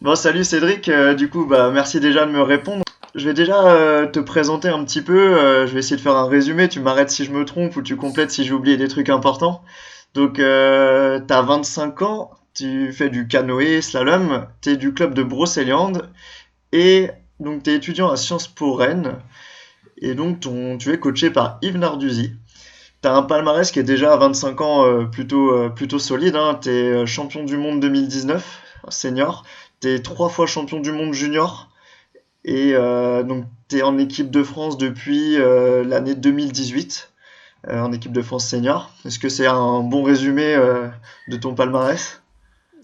Bon, salut Cédric, du coup, merci déjà de me répondre. Je vais déjà te présenter un petit peu, je vais essayer de faire un résumé, tu m'arrêtes si je me trompe ou tu complètes si j'ai oublié des trucs importants. Donc, t'as 25 ans, tu fais du canoë, slalom, t'es du club de Brocéliande et donc t'es étudiant à Sciences Po Rennes et donc tu es coaché par Yves Narduzzi. T'as un palmarès qui est déjà à 25 ans plutôt solide, hein. T'es champion du monde 2019, senior. T'es 3 fois champion du monde junior. Et donc t'es en équipe de France depuis l'année 2018, en équipe de France senior. Est-ce que c'est un bon résumé de ton palmarès?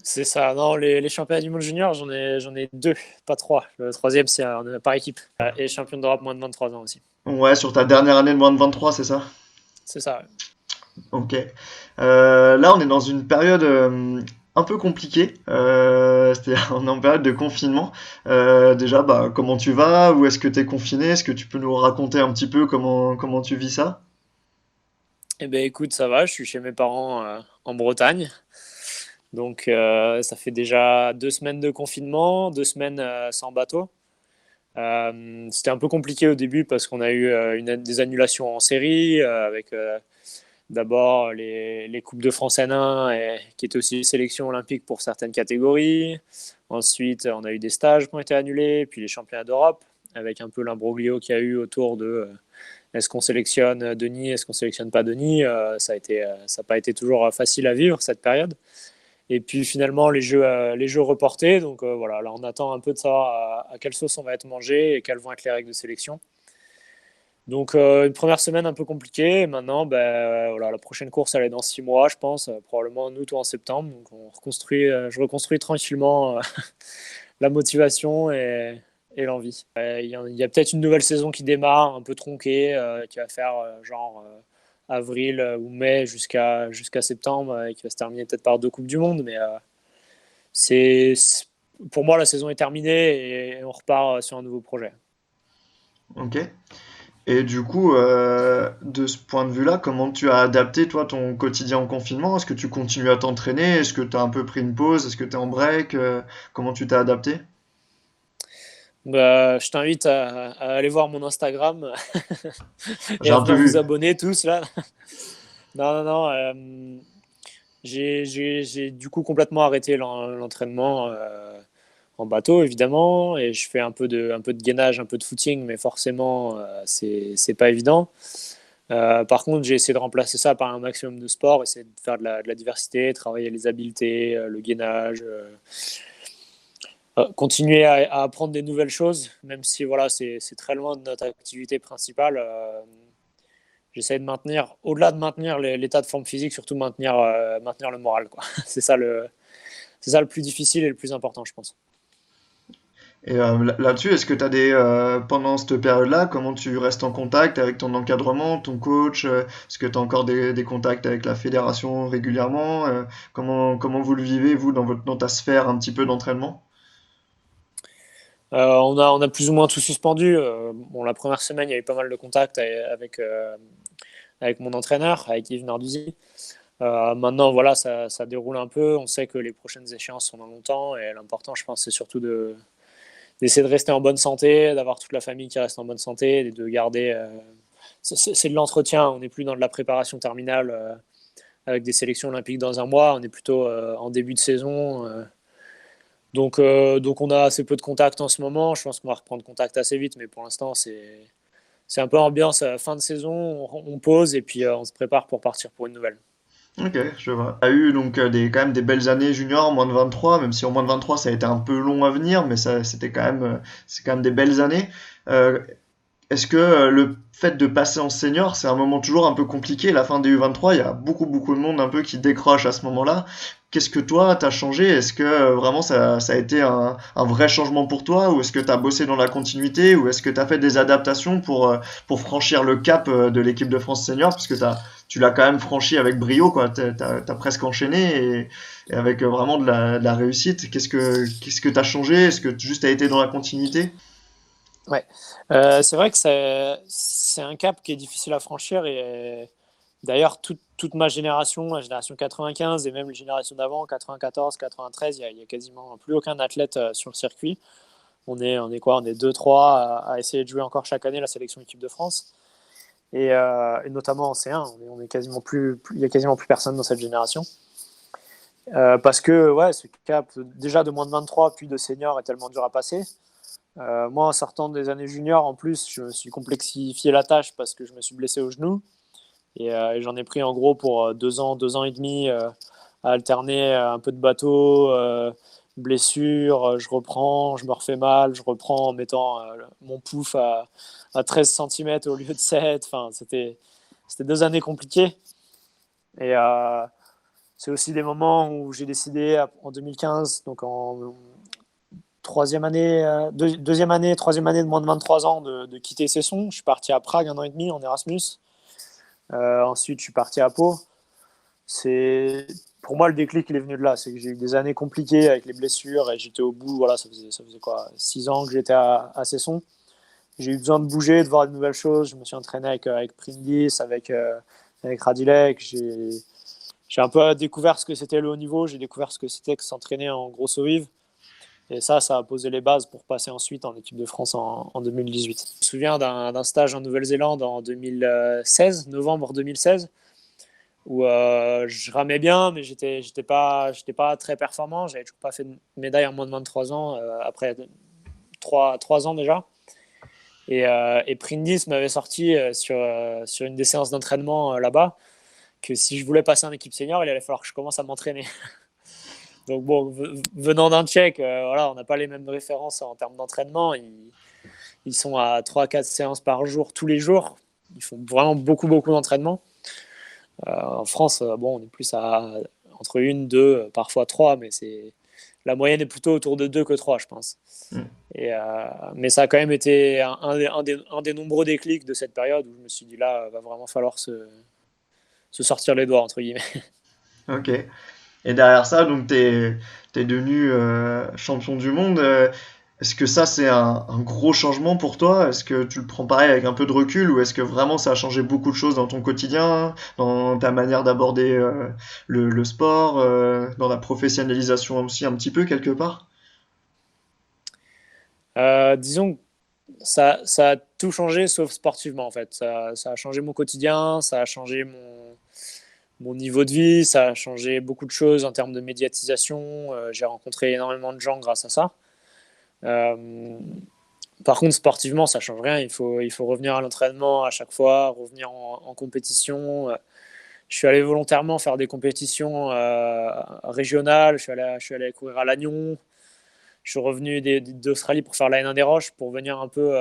C'est ça. Non, les championnats du monde junior, j'en ai deux, pas trois. Le troisième, c'est par équipe. Et champion d'Europe moins de 23 ans aussi. Ouais, sur ta dernière année de moins de 23, c'est ça? C'est ça. Ouais. Ok. Là, on est dans une période un peu compliquée. C'est-à-dire, on est en période de confinement. Déjà, comment tu vas? Où est-ce que tu es confiné? Est-ce que tu peux nous raconter un petit peu comment tu vis ça? Eh ben, écoute, ça va. Je suis chez mes parents en Bretagne. Donc, ça fait déjà 2 semaines de confinement, 2 semaines sans bateau. C'était un peu compliqué au début parce qu'on a eu des annulations en série avec d'abord les Coupes de France N1 qui étaient aussi des sélections olympiques pour certaines catégories. Ensuite, on a eu des stages qui ont été annulés, puis les championnats d'Europe, avec un peu l'imbroglio qu'il y a eu autour de est-ce qu'on sélectionne Denis, est-ce qu'on sélectionne pas Denis. Ça n'a pas été toujours facile à vivre cette période. Et puis finalement, les jeux reportés. Donc voilà, là on attend un peu de savoir à quelle sauce on va être mangé et quelles vont être les règles de sélection. Donc une première semaine un peu compliquée. Et maintenant, voilà, la prochaine course elle est dans 6 mois, je pense, probablement en août ou en septembre. Donc je reconstruis tranquillement la motivation et l'envie. Il y a peut-être une nouvelle saison qui démarre, un peu tronquée, qui va faire genre avril ou mai jusqu'à septembre, et qui va se terminer peut-être par 2 Coupes du Monde. Mais c'est, pour moi, la saison est terminée et on repart sur un nouveau projet. Ok. Et du coup, de ce point de vue-là, comment tu as adapté, toi, ton quotidien en confinement? Est-ce que tu continues à t'entraîner? Est-ce que tu as un peu pris une pause? Est-ce que tu es en break? Comment tu t'es adapté? Je t'invite à aller voir mon Instagram et J'ai à un peu venir vous vu. abonner tous là. Non, non, non. J'ai du coup complètement arrêté l'entraînement en bateau, évidemment, et je fais un peu de gainage, un peu de footing, mais forcément, c'est pas évident. Par contre, j'ai essayé de remplacer ça par un maximum de sport, essayer de faire de la diversité, travailler les habiletés, le gainage, continuer à apprendre des nouvelles choses, même si voilà, c'est très loin de notre activité principale. J'essaie de maintenir, au-delà de maintenir l'état de forme physique, surtout maintenir le moral, quoi. C'est ça le plus difficile et le plus important, je pense. Et là-dessus, est-ce que tu as pendant cette période-là, comment tu restes en contact avec ton encadrement, ton coach? Est-ce que tu as encore des contacts avec la fédération régulièrement? Comment vous le vivez, vous, dans ta sphère un petit peu d'entraînement? On a plus ou moins tout suspendu. Bon, la première semaine, il y avait pas mal de contacts avec mon entraîneur, avec Yves Narduzzi. Maintenant, voilà, ça déroule un peu. On sait que les prochaines échéances sont dans longtemps et l'important, je pense, c'est surtout d'essayer de rester en bonne santé, d'avoir toute la famille qui reste en bonne santé, et de garder. C'est de l'entretien. On n'est plus dans de la préparation terminale avec des sélections olympiques dans un mois. On est plutôt en début de saison. Donc on a assez peu de contacts en ce moment. Je pense qu'on va reprendre contact assez vite, mais pour l'instant, c'est un peu ambiance fin de saison. On pose et puis on se prépare pour partir pour une nouvelle. Ok, je vois. Tu as eu donc quand même des belles années junior, moins de 23, même si en moins de 23 ça a été un peu long à venir, mais ça c'était c'est quand même des belles années. Euh, Est-ce que le fait de passer en senior, c'est un moment toujours un peu compliqué? La fin des U23, il y a beaucoup de monde un peu qui décroche à ce moment-là. Qu'est-ce que toi, t'as changé? Est-ce que vraiment ça a été un vrai changement pour toi? Ou est-ce que t'as bossé dans la continuité? Ou est-ce que t'as fait des adaptations pour franchir le cap de l'équipe de France senior? Parce que tu l'as quand même franchi avec brio, quoi. T'as presque enchaîné et avec vraiment de la réussite. Qu'est-ce que t'as changé? Est-ce que juste t'as été dans la continuité? Ouais. C'est vrai que c'est un cap qui est difficile à franchir D'ailleurs, toute ma génération, la génération 95 et même les générations d'avant, 94, 93, il y a quasiment plus aucun athlète sur le circuit. On est quoi? On est 2-3 à essayer de jouer encore chaque année la sélection équipe de France. Et notamment en C1, on est quasiment il y a quasiment plus personne dans cette génération. Parce que ouais, ce cap déjà de moins de 23 puis de senior est tellement dur à passer. Moi, en sortant des années juniors, en plus, je me suis complexifié la tâche parce que je me suis blessé au genou. Et j'en ai pris en gros pour 2 ans et demi à alterner un peu de bateau, blessure, je reprends, je me refais mal, je reprends en mettant mon pouf à 13 cm au lieu de 7. Enfin, c'était 2 années compliquées. Et c'est aussi des moments où j'ai décidé en 2015, donc en troisième année de moins de 23 ans, de quitter Cesson. Je suis parti à Prague 1 an et demi en Erasmus. Ensuite, je suis parti à Pau. Pour moi, le déclic, il est venu de là. C'est que j'ai eu des années compliquées avec les blessures et j'étais au bout. Voilà, ça faisait quoi, 6 ans que j'étais à Cesson. J'ai eu besoin de bouger, de voir de nouvelles choses. Je me suis entraîné avec Prindis, avec Radilek. J'ai un peu découvert ce que c'était le haut niveau. J'ai découvert ce que c'était que s'entraîner en grosse eau vive. Et ça a posé les bases pour passer ensuite en équipe de France en 2018. Je me souviens d'un stage en Nouvelle-Zélande en 2016, novembre 2016, où je ramais bien, mais j'étais pas très performant. J'avais toujours pas fait de médaille en moins de 23 ans, après 3 ans déjà. Et Prindis m'avait sorti sur une des séances d'entraînement là-bas que si je voulais passer en équipe senior, il allait falloir que je commence à m'entraîner. Donc bon, venant d'un Tchèque, voilà, on n'a pas les mêmes références en termes d'entraînement. Ils sont à 3-4 séances par jour, tous les jours. Ils font vraiment beaucoup, beaucoup d'entraînement. En France, bon, on est plus à entre 1, 2, parfois 3, mais la moyenne est plutôt autour de 2 que 3, je pense. Mm. Mais ça a quand même été un des nombreux déclics de cette période où je me suis dit là, va vraiment falloir se sortir les doigts, entre guillemets. Ok. Et derrière ça, donc t'es devenu champion du monde. Est-ce que ça, c'est un gros changement pour toi? Est-ce que tu le prends pareil avec un peu de recul ou est-ce que vraiment ça a changé beaucoup de choses dans ton quotidien, dans ta manière d'aborder le sport, dans la professionnalisation aussi un petit peu quelque part? Disons que ça a tout changé sauf sportivement en fait. Ça a changé mon quotidien, ça a changé mon niveau de vie, ça a changé beaucoup de choses en termes de médiatisation. J'ai rencontré énormément de gens grâce à ça. Euh, Par contre, sportivement, ça change rien. Il faut revenir à l'entraînement à chaque fois, revenir en compétition. Je suis allé volontairement faire des compétitions régionales. Je suis allé courir à Lannion. Je suis revenu d'Australie pour faire la N1 des Roches, pour venir un peu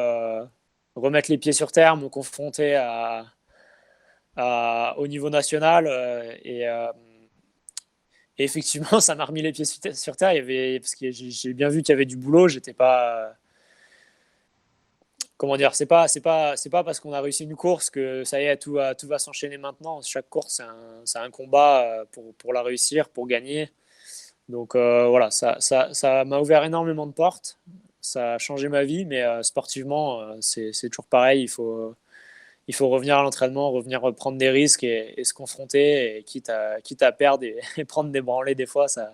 remettre les pieds sur terre, me confronter au niveau national. Et effectivement, ça m'a remis les pieds sur terre. Parce que j'ai bien vu qu'il y avait du boulot. J'étais pas. Comment dire, c'est pas parce qu'on a réussi une course que ça y est, tout va s'enchaîner maintenant. Chaque course, c'est un combat pour la réussir, pour gagner. Donc voilà, ça m'a ouvert énormément de portes. Ça a changé ma vie, mais sportivement, c'est toujours pareil. Il faut revenir à l'entraînement, revenir prendre des risques et se confronter, et quitte à perdre et prendre des branlées des fois, ça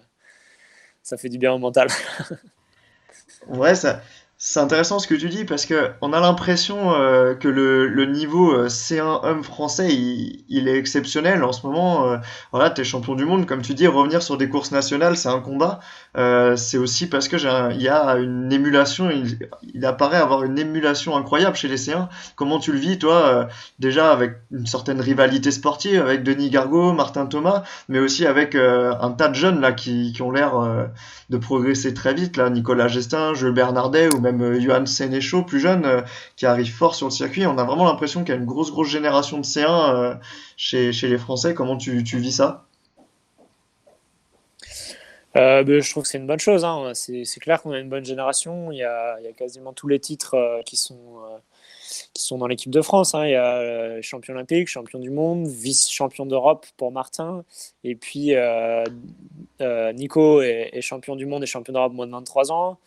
fait du bien au mental. Ouais, c'est intéressant ce que tu dis parce que on a l'impression que le niveau C1 homme français il est exceptionnel en ce moment. Voilà, t'es champion du monde, comme tu dis, revenir sur des courses nationales, c'est un combat. C'est aussi parce que il y a une émulation, il apparaît avoir une émulation incroyable chez les C1. Comment tu le vis, toi, déjà avec une certaine rivalité sportive avec Denis Gargaud, Martin Thomas, mais aussi avec un tas de jeunes là qui ont l'air de progresser très vite. Là, Nicolas Gestin, Jules Bernardet ou même Johan Sénéchaud, plus jeune, qui arrive fort sur le circuit. On a vraiment l'impression qu'il y a une grosse génération de C1 chez les Français. Comment tu vis ça? Ben, je trouve que c'est une bonne chose, hein. C'est clair qu'on a une bonne génération. Il y a quasiment tous les titres qui sont dans l'équipe de France, hein. Il y a champion olympique, champion du monde, vice-champion d'Europe pour Martin. Et puis Nico est champion du monde et champion d'Europe moins de 23 ans.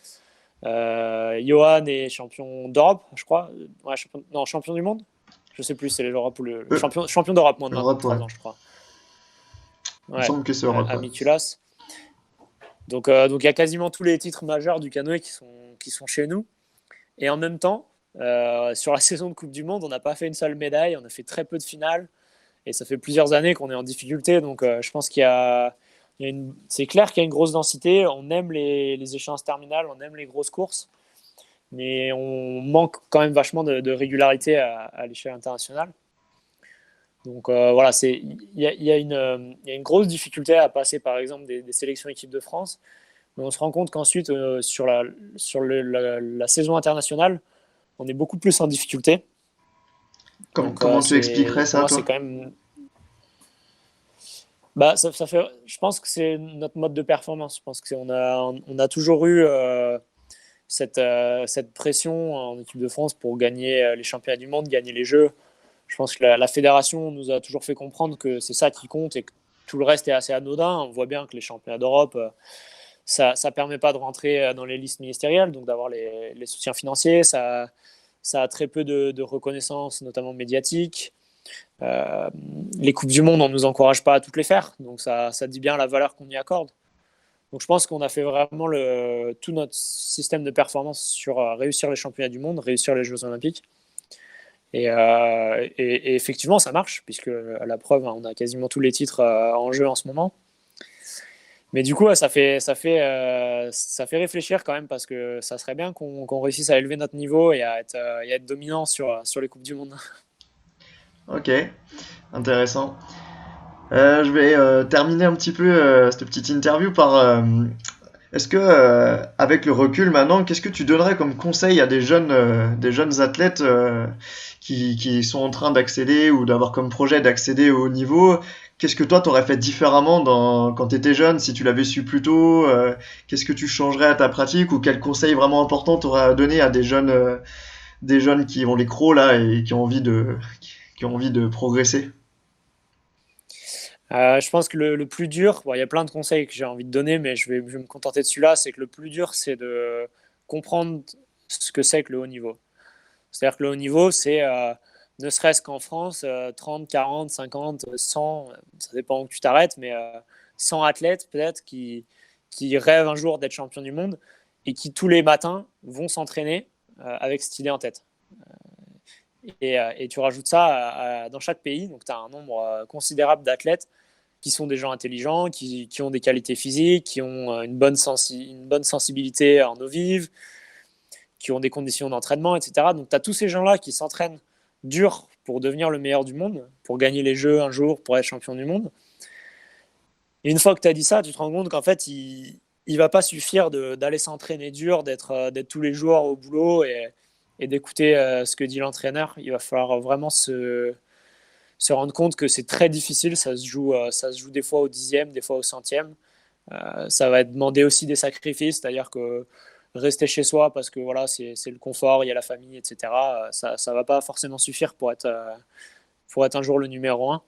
Johan est champion d'Europe, je crois. Ouais, non, champion du monde. Je sais plus, c'est l'Europe ou le Euh, champion d'Europe moins de Europe, ouais. 23 ans, je crois. Il me Ouais, semble que c'est Europe, à ouais. Mikulas. Donc il y a quasiment tous les titres majeurs du canoë qui sont chez nous. Et en même temps, sur la saison de Coupe du Monde, on n'a pas fait une seule médaille, on a fait très peu de finales. Et ça fait plusieurs années qu'on est en difficulté. Donc je pense c'est clair qu'il y a une grosse densité. On aime les échéances terminales, on aime les grosses courses. Mais on manque quand même vachement de régularité à l'échelle internationale. Donc voilà, il y a une grosse difficulté à passer par exemple des sélections équipe de France. Mais on se rend compte qu'ensuite, sur la saison internationale, on est beaucoup plus en difficulté. Donc Comment tu expliquerais pour ça, moi, c'est toi? quand même. Bah, ça fait, je pense que c'est notre mode de performance. Je pense qu'on a toujours eu cette pression en équipe de France pour gagner les championnats du monde, gagner les Jeux. Je pense que la fédération nous a toujours fait comprendre que c'est ça qui compte et que tout le reste est assez anodin. On voit bien que les championnats d'Europe, ça ne permet pas de rentrer dans les listes ministérielles, donc d'avoir les soutiens financiers. Ça a très peu de reconnaissance, notamment médiatique. Euh, les Coupes du Monde, on ne nous encourage pas à toutes les faire, donc ça dit bien la valeur qu'on y accorde. Donc je pense qu'on a fait vraiment tout notre système de performance sur réussir les championnats du monde, réussir les Jeux Olympiques. Et effectivement, ça marche, puisque à la preuve, on a quasiment tous les titres en jeu en ce moment. Mais du coup, ouais, ça fait réfléchir quand même, parce que ça serait bien qu'on réussisse à élever notre niveau et à être dominant sur les Coupes du Monde. Ok, intéressant. Je vais terminer un petit peu cette petite interview par est-ce que avec le recul maintenant, qu'est-ce que tu donnerais comme conseil à des jeunes athlètes qui sont en train d'accéder ou d'avoir comme projet d'accéder au haut niveau? Qu'est-ce que toi t'aurais fait différemment quand tu étais jeune, si tu l'avais su plus tôt? Qu'est-ce que tu changerais à ta pratique ou quel conseil vraiment important t'aurais à donner à des jeunes qui ont les crocs là et qui ont envie de progresser? Je pense que le plus dur, bon, il y a plein de conseils que j'ai envie de donner, mais je vais me contenter de celui-là, c'est que le plus dur, c'est de comprendre ce que c'est que le haut niveau. C'est-à-dire que le haut niveau, c'est ne serait-ce qu'en France, 30, 40, 50, 100, ça dépend où tu t'arrêtes, mais 100 athlètes peut-être qui rêvent un jour d'être champion du monde et qui tous les matins vont s'entraîner avec cette idée en tête. Et tu rajoutes ça dans chaque pays, donc tu as un nombre considérable d'athlètes qui sont des gens intelligents, qui ont des qualités physiques, qui ont une bonne sensibilité en eau vive, qui ont des conditions d'entraînement, etc. Donc tu as tous ces gens-là qui s'entraînent dur pour devenir le meilleur du monde, pour gagner les Jeux un jour, pour être champion du monde. Et une fois que tu as dit ça, tu te rends compte qu'en fait, il ne va pas suffire d'aller s'entraîner dur, d'être tous les jours au boulot et d'écouter ce que dit l'entraîneur. Il va falloir vraiment se rendre compte que c'est très difficile. Ça se joue des fois au dixième, des fois au centième. Ça va demander aussi des sacrifices, c'est-à-dire que rester chez soi parce que voilà, c'est le confort, il y a la famille, etc. Ça ne va pas forcément suffire pour être un jour le numéro un.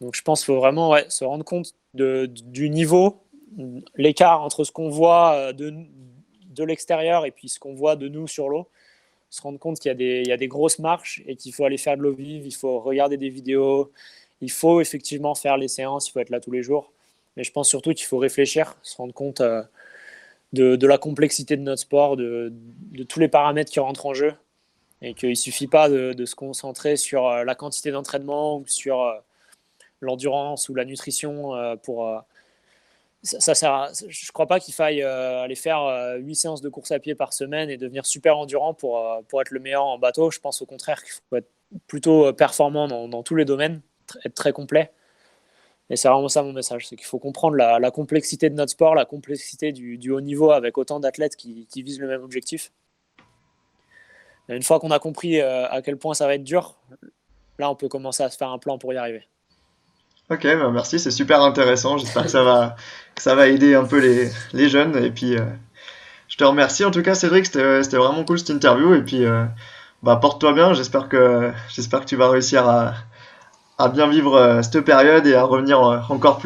Donc je pense qu'il faut vraiment se rendre compte du niveau, l'écart entre ce qu'on voit de l'extérieur et puis ce qu'on voit de nous sur l'eau. Se rendre compte qu'il y a des grosses marches et qu'il faut aller faire de l'eau vive, il faut regarder des vidéos, il faut effectivement faire les séances, il faut être là tous les jours. Mais je pense surtout qu'il faut réfléchir, se rendre compte de la complexité de notre sport, de tous les paramètres qui rentrent en jeu, et qu'il ne suffit pas de se concentrer sur la quantité d'entraînement ou sur l'endurance ou la nutrition je ne crois pas qu'il faille aller faire 8 séances de course à pied par semaine et devenir super endurant pour être le meilleur en bateau. Je pense au contraire qu'il faut être plutôt performant dans tous les domaines, être très complet. Et c'est vraiment ça mon message, c'est qu'il faut comprendre la complexité de notre sport, la complexité du haut niveau avec autant d'athlètes qui visent le même objectif. Et une fois qu'on a compris à quel point ça va être dur, là on peut commencer à se faire un plan pour y arriver. Ok, bah merci, c'est super intéressant. J'espère que ça va aider un peu les jeunes. Et puis, je te remercie en tout cas, Cédric. C'était vraiment cool cette interview. Et puis, bah, porte-toi bien. J'espère que tu vas réussir à bien vivre cette période et à revenir encore plus